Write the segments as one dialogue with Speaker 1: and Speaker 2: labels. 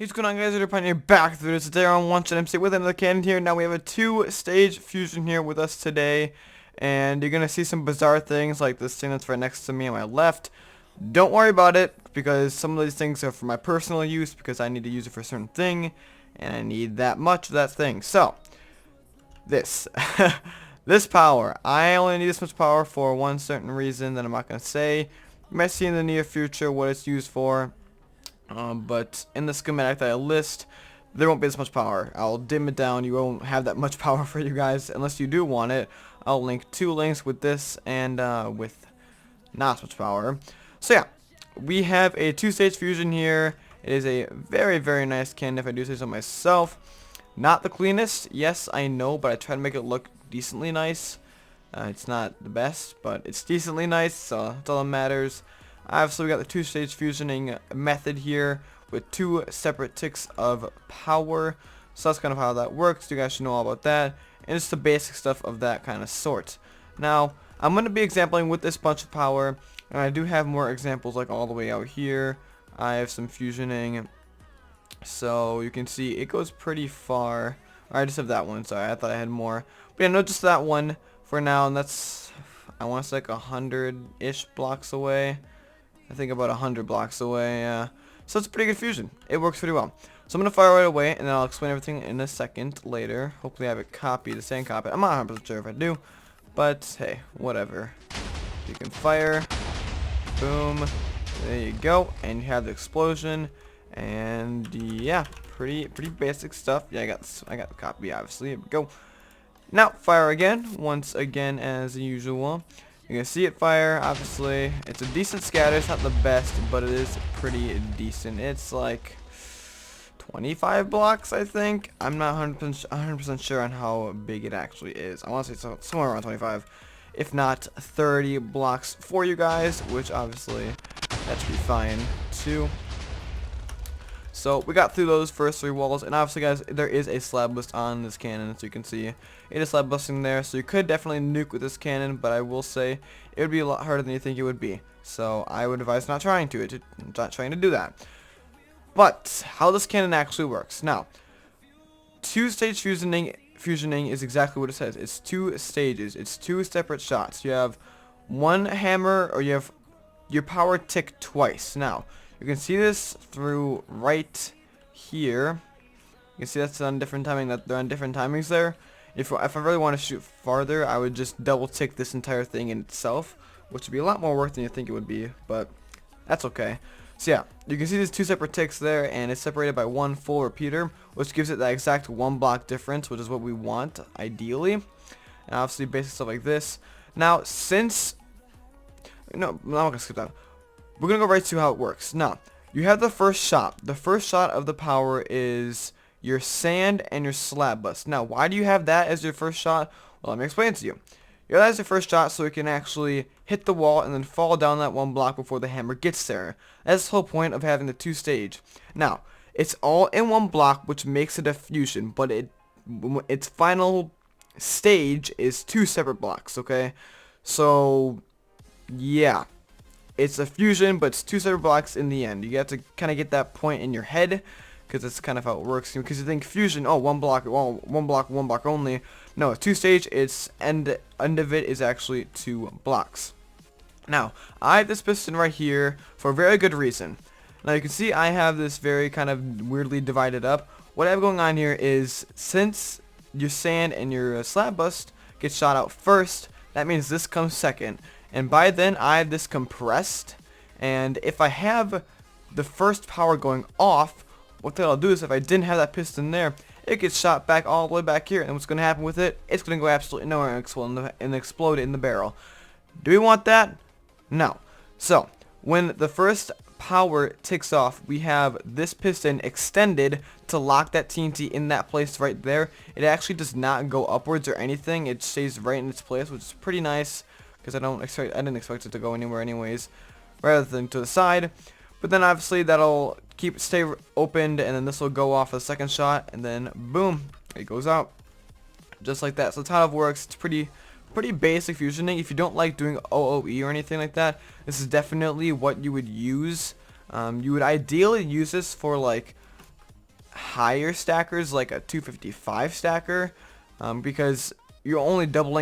Speaker 1: What's going on, guys? Raiderpint here, back through this today on One Shot MC with another cannon here. Now we have a 2-stage fusion here with us today, and you're gonna see some bizarre things like this thing that's right next to me on my left. Don't worry about it, because some of these things are for my personal use, because I need to use it for a certain thing, and I need that much of that thing. So, this. This power. I only need this much power for one certain reason that I'm not gonna say. You might see in the near future what it's used for. But in the schematic that I list, there won't be this much power. I'll dim it down. You won't have that much power for you guys unless you do want it. I'll link 2 links with this and with not so much power. So yeah, we have a 2-stage fusion here. It is a very, very nice cannon, if I do say so myself. Not the cleanest, yes, I know, but I try to make it look decently nice. It's not the best, but it's decently nice, so that's all that matters. Obviously, we got the 2-stage fusioning method here with 2 separate ticks of power. So that's kind of how that works. You guys should know all about that. And it's the basic stuff of that kind of sort. Now, I'm going to be exampling with this bunch of power. And I do have more examples like all the way out here. I have some fusioning. So you can see it goes pretty far. I just have that one. Sorry, I thought I had more. But yeah, no, just that one for now. And that's, I want to say like 100-ish blocks away. I think about 100 blocks away, yeah. So it's a pretty good fusion. It works pretty well. So I'm going to fire right away, and then I'll explain everything in a second later. Hopefully I have it copied, the same copy. I'm not 100% sure if I do, but hey, whatever. You can fire. Boom. There you go. And you have the explosion. And yeah, pretty basic stuff. Yeah, I got the copy, obviously. Here we go. Now, fire again. Once again, as usual. You can see it fire, obviously. It's a decent scatter. It's not the best, but it is pretty decent. It's like 25 blocks, I think. I'm not 100% sure on how big it actually is. I want to say somewhere around 25. If not 30 blocks for you guys, which obviously that should be fine too. So we got through those first 3 walls, and obviously, guys, there is a slab bust on this cannon, so you can see it is slab busting there. So you could definitely nuke with this cannon, but I will say it would be a lot harder than you think it would be. So I would advise not trying to do that. But how this cannon actually works now: 2-stage fusioning is exactly what it says. It's 2 stages. It's 2 separate shots. You have one hammer, or you have your power tick twice. Now, you can see this through right here. You can see that's on different timing. That they're on different timings there. If I really want to shoot farther, I would just double tick this entire thing in itself, which would be a lot more work than you think it would be, but that's okay. So yeah, you can see these 2 separate ticks there, and it's separated by 1 full repeater, which gives it that exact 1 block difference, which is what we want ideally. And obviously basic stuff like this. Now, since I'm not gonna skip that. We're going to go right to how it works. Now, you have the first shot. The first shot of the power is your sand and your slab bust. Now, why do you have that as your first shot? Well, let me explain it to you. You have that as your first shot so it can actually hit the wall and then fall down that 1 block before the hammer gets there. That's the whole point of having the 2-stage. Now, it's all in 1 block, which makes it a fusion, but its final stage is 2 separate blocks, okay? So, yeah. It's a fusion, but it's 2 separate blocks in the end. You have to kind of get that point in your head, because that's kind of how it works. Because you think fusion, oh, 1 block, well, 1 block only. No, 2-stage, its end of it is actually 2 blocks. Now, I have this piston right here for a very good reason. Now, you can see I have this very kind of weirdly divided up. What I have going on here is, since your sand and your slab bust get shot out first, that means this comes second. And by then, I have this compressed, and if I have the first power going off, what that'll do is, if I didn't have that piston there, it gets shot back all the way back here, and what's going to happen with it? It's going to go absolutely nowhere and explode in the barrel. Do we want that? No. So, when the first power ticks off, we have this piston extended to lock that TNT in that place right there. It actually does not go upwards or anything. It stays right in its place, which is pretty nice, because I didn't expect it to go anywhere anyways, rather than to the side. But then obviously that'll stay opened, and then this will go off a second shot, and then boom, it goes out, just like that. So that's how it works. It's pretty basic fusioning. If you don't like doing OOE or anything like that, this is definitely what you would use. You would ideally use this for like higher stackers, like a 255 stacker, because you're only double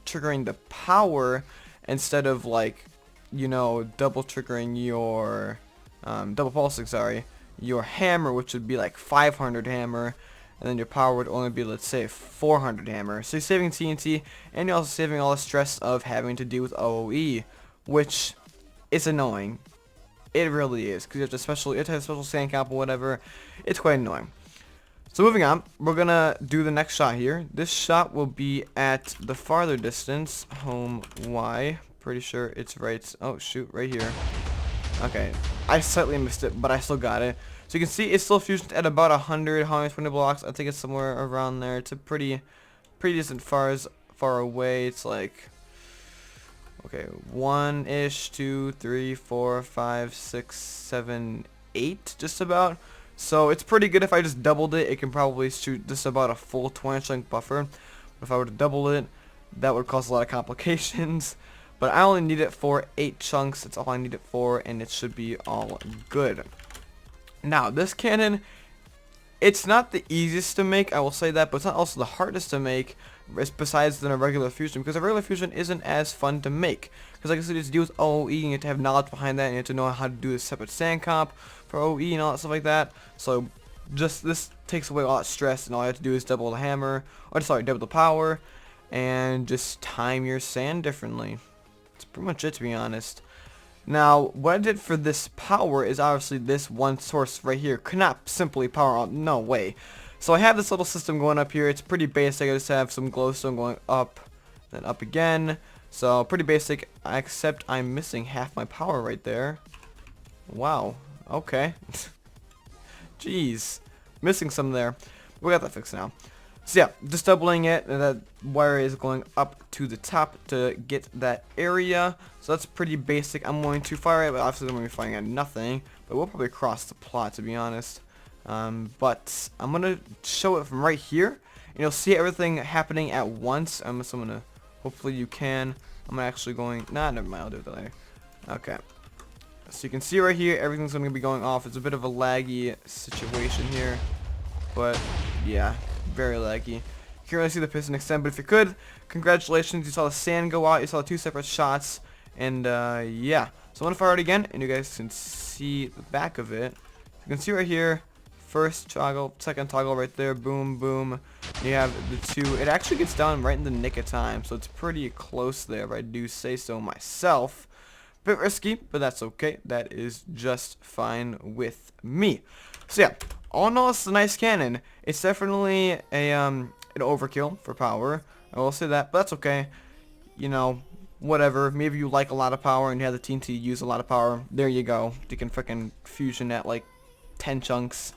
Speaker 1: triggering the power instead of, like, you know, double triggering your double pulsing, sorry, your hammer, which would be like 500 hammer, and then your power would only be, let's say, 400 hammer. So you're saving TNT, and you're also saving all the stress of having to deal with OOE, which is annoying. It really is, because you have to have a special sand cap or whatever. It's quite annoying. So moving on, we're gonna do the next shot here. This shot will be at the farther distance, home Y. Pretty sure it's right. Oh shoot, right here. Okay, I slightly missed it, but I still got it. So you can see it's still fusioned at about 120 blocks. I think it's somewhere around there. It's a pretty decent far away. It's like, okay, 1-ish, 2, 3, 4, 5, 6, 7, 8, just about. So it's pretty good. If I just doubled it, it can probably shoot just about a full 20 chunk buffer. But if I were to double it, that would cause a lot of complications. But I only need it for 8 chunks. That's all I need it for, and it should be all good. Now, this cannon, it's not the easiest to make, I will say that, but it's not also the hardest to make, besides than a regular fusion, because a regular fusion isn't as fun to make. Because like I said, it's to do with OOE, and you have to have knowledge behind that, and you have to know how to do a separate sand comp for OOE and all that stuff like that. So just this takes away all that stress, and all you have to do is double the hammer, or sorry, double the power, and just time your sand differently. That's pretty much it, to be honest. Now, what I did for this power is obviously this one source right here could not simply power on, no way. So I have this little system going up here. It's pretty basic. I just have some glowstone going up, then up again. So pretty basic, except I'm missing half my power right there. Wow, okay. Jeez, missing some there. We got that fixed now. So yeah, just doubling it, and that wire is going up to the top to get that area. So that's pretty basic. I'm going to fire it, but obviously I'm going to be firing at nothing. But we'll probably cross the plot, to be honest. But I'm going to show it from right here, and you'll see everything happening at once. I'm going to, hopefully you can. I'm actually going, nah, never mind, I'll do it later. Okay. So you can see right here, everything's going to be going off. It's a bit of a laggy situation here, but yeah, very laggy. You can't really see the piston extend, but if you could, congratulations, you saw the sand go out, you saw 2 separate shots, and yeah. So I'm going to fire it again, and you guys can see the back of it. You can see right here, first toggle, second toggle right there, boom, boom. You have the 2. It actually gets down right in the nick of time, so it's pretty close there, if I do say so myself. Bit risky, but that's okay. That is just fine with me. So yeah, all in all, it's a nice cannon. It's definitely a an overkill for power, I will say that, but that's okay. You know, whatever. Maybe you like a lot of power and you have the team to use a lot of power. There you go. You can freaking fusion at like 10 chunks.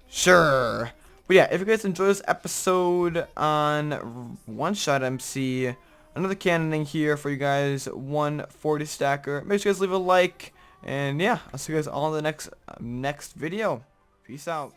Speaker 1: Sure. But yeah, if you guys enjoyed this episode on one-shot MC, another cannoning here for you guys, 140 stacker. Make sure you guys leave a like, and yeah, I'll see you guys all in the next video. Peace out.